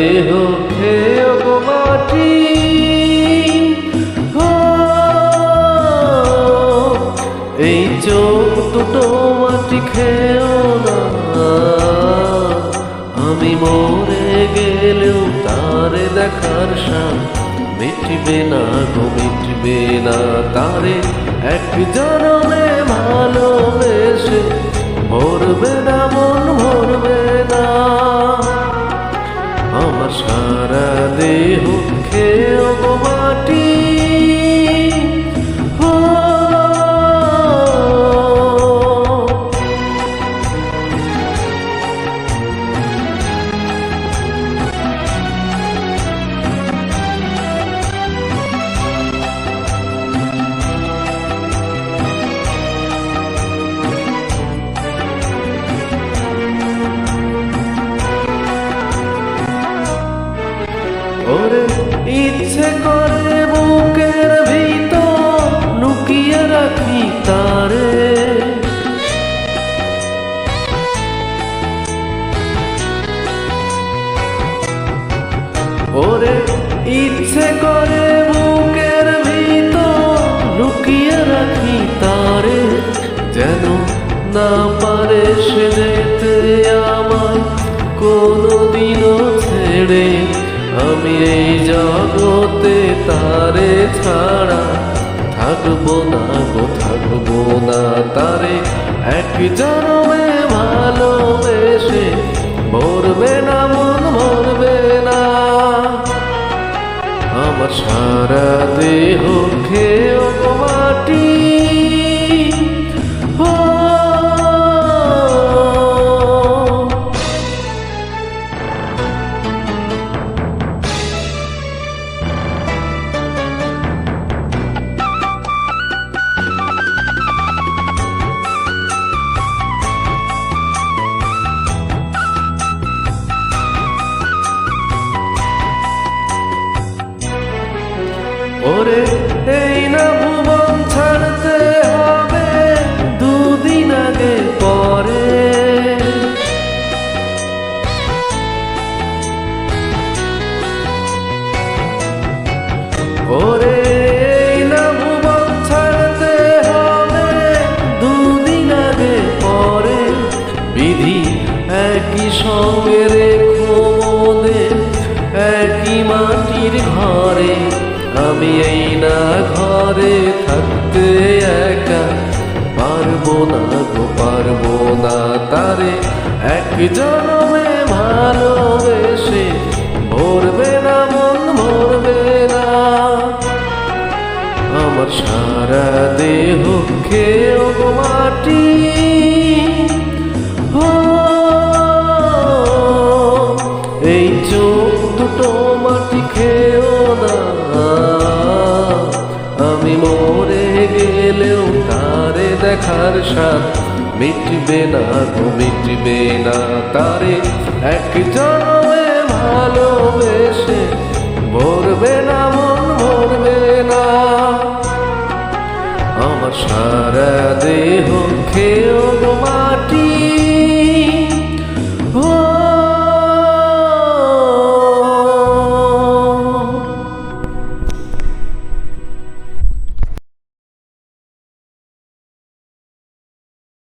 দেহ খেয়ে গো মাটি, এই চোখ দুটো মাটি খেয়েও না। আমি মরে গেলেও তারে দেখার সাথ মিটবে না গো, মিটবে না। তারে এক জনমে ভালোবেসে মরবে না মন, মরবে না। আমার সারা দেহ খেয়েও গো মাটি, ওরে ইচ্ছে করে বুকের ভিতর লুকিয়ে রাখি তারে, ওরে ইচ্ছে করে বুকের ভিতর লুকিয়ে রাখি তারে, যেন না পারে সে যেতে আমায় কোনোদিনও ছেড়ে। আমি এই জগতে তারে ছাড়া থাকবো না গো, থাকবো না। তারে এক জনমে ভালোবেসে মরবে না মন, মরবে না। আমার সারা দেহ খেয়েও গো মাটি, ওরে এই না ভুবন ছাড়তে হবে দুদিন আগে পরে, ওরে এই না ভুবন ছাড়তে হবে দুদিন আগে পরে। বিধি একই সঙ্গে রেখো মোদের একই মাটির ঘরে। আমি এই না ঘরে থাকতে একা পারবো না গো, পারবো না। তারে এক জনমে ভালোবেসে মরবে না মন, মরবে না। আমার সারা দেহ খেয়েও গো মাটি, এই চোখ দুটো মাটি খেয়েও না। আমি মরে গেলেও তারে দেখার সাথ মিটবে না গো, মিটবে না। তারে এক জনমে ভালোবেসে মরবে না মন, মরবে না। আমার সারা দেহ খেয়েও গো মাটি।